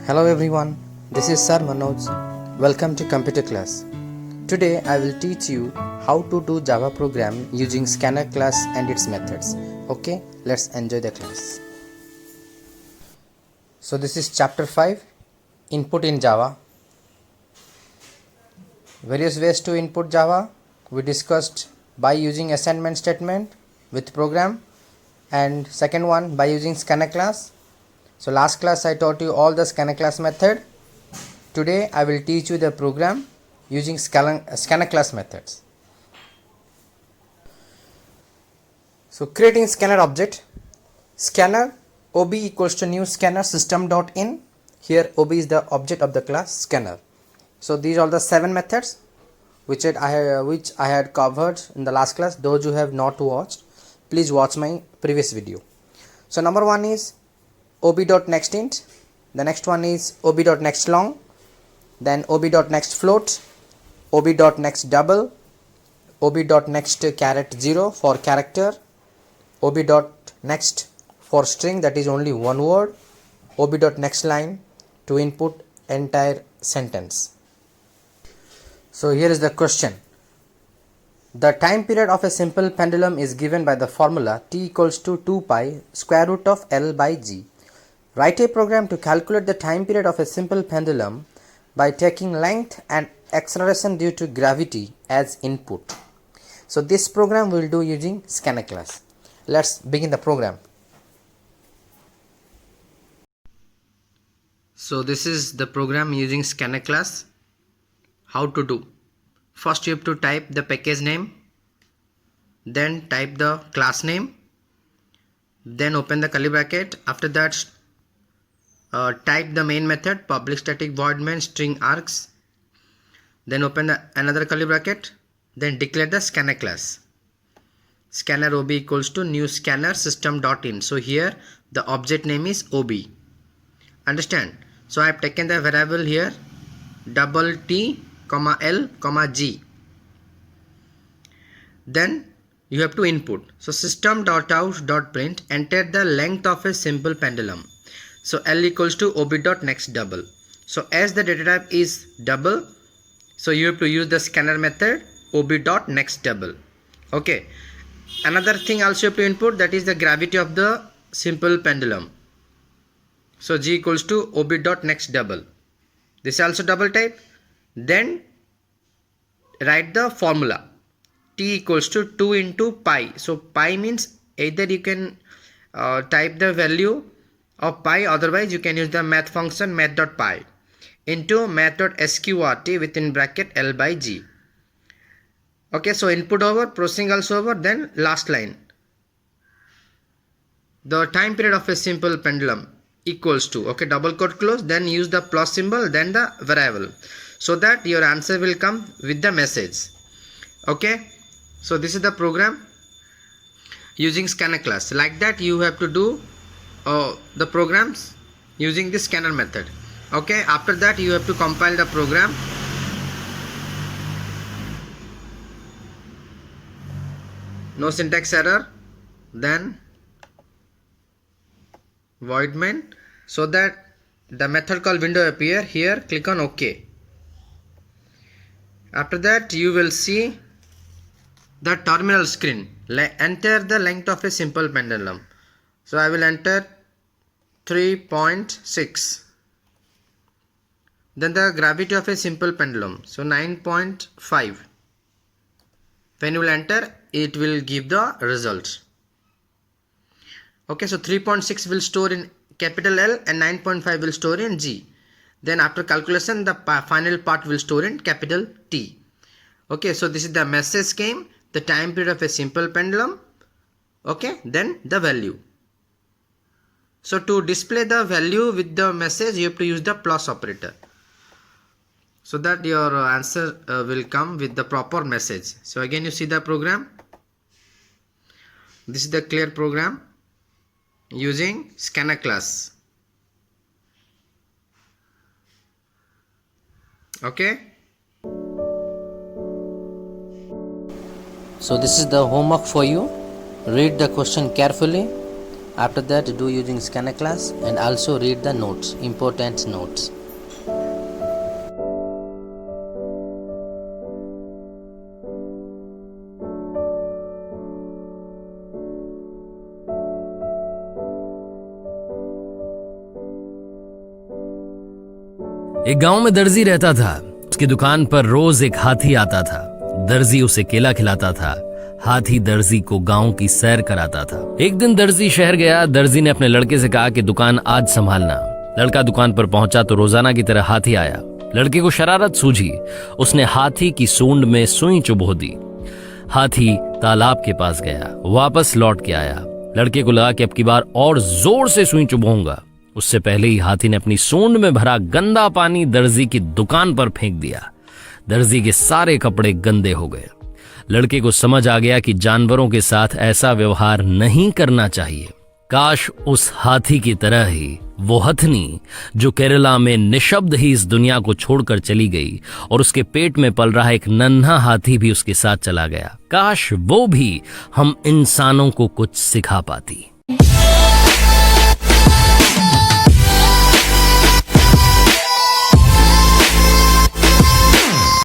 Hello everyone, this is Sir Manoj. Welcome to computer class. Today I will teach you how to do Java program using scanner class and its methods. Okay, let's enjoy the class. So this is chapter 5, input in Java. Various ways to input Java we discussed by using assignment statement with program, and second one by using scanner class. So last class I taught you all the scanner class method. Today I will teach you the program using scanner class methods. So creating scanner object, scanner ob equals to new scanner system.in. Here ob is the object of the class scanner. So these are the 7 methods which I had covered in the last class. Those who have not watched, please watch my previous video. So number 1 is ob.nextInt, the next one is ob.nextLong, then ob.nextFloat, ob.nextDouble, ob.next0 for character, ob.next for string, that is only one word, ob.nextLine to input entire sentence. So here is the question. The time period of a simple pendulum is given by the formula t equals to 2 pi square root of L by G. Write a program to calculate the time period of a simple pendulum by taking length and acceleration due to gravity as input. So this program we will do using scanner class. Let's begin the program. So this is the program using scanner class. How to do? First you have to type the package name, then type the class name, then open the curly bracket. After that type the main method public static void main string args, then open another curly bracket, then declare the scanner class. Scanner ob equals to new scanner system.in. So here the object name is ob. Understand? So I have taken the variable here double t comma l comma g. Then you have to input. So system.out.print, enter the length of a simple pendulum. So L equals to ob.nextDouble. So as the data type is double, so you have to use the scanner method ob.nextDouble. Okay. Another thing also you have to input, that is the gravity of the simple pendulum. So G equals to ob.nextDouble. This is also double type. Then write the formula t equals to 2 into pi. So pi means either you can type the value of pi, otherwise you can use the math function math.pi into math.sqrt within bracket L by G. Okay, so input over, processing also over, then last line. The time period of a simple pendulum equals to, okay, double quote close, then use the plus symbol, then the variable, so that your answer will come with the message. Okay, so this is the program using scanner class. Like that you have to do the programs using the scanner method. Okay, after that you have to compile the program. No syntax error, then void main, so that the method call window appear. Here click on OK. After that you will see the terminal screen. Enter the length of a simple pendulum. So I will enter 3.6. Then the gravity of a simple pendulum, so 9.5. When you will enter, it will give the result. Okay, so 3.6 will store in capital L and 9.5 will store in G. Then after calculation, the final part will store in capital T. Okay, so this is the message came, the time period of a simple pendulum. Okay, then the value. So to display the value with the message, you have to use the plus operator, so that your answer will come with the proper message. So again you see the program. This is the clear program using scanner class. Okay. So this is the homework for you. Read the question carefully After that, do using scanner class and also read the notes, important notes. एक गांव में दर्जी रहता था। उसकी दुकान पर रोज एक हाथी आता था। दर्जी उसे केला खिलाता था। हाथी दर्जी को गांव की सैर कराता था। एक दिन दर्जी शहर गया। दर्जी ने अपने लड़के से कहा कि दुकान आज संभालना। लड़का दुकान पर पहुंचा तो रोजाना की तरह हाथी आया। लड़के को शरारत सूझी। उसने हाथी की सूंड में सुई चुभो दी। हाथी तालाब के पास गया, वापस लौट के आया। लड़के को लगा कि अब की बार और जोर से सुई चुभोऊंगा। उससे पहले ही हाथी ने अपनी सूंड में भरा गंदा पानी दर्जी की दुकान पर फेंक दिया। दर्जी के सारे कपड़े गंदे हो गए। लड़के को समझ आ गया कि जानवरों के साथ ऐसा व्यवहार नहीं करना चाहिए। काश उस हाथी की तरह ही वो हथनी जो केरला में निशब्द ही इस दुनिया को छोड़कर चली गई और उसके पेट में पल रहा एक नन्हा हाथी भी उसके साथ चला गया, काश वो भी हम इंसानों को कुछ सिखा पाती।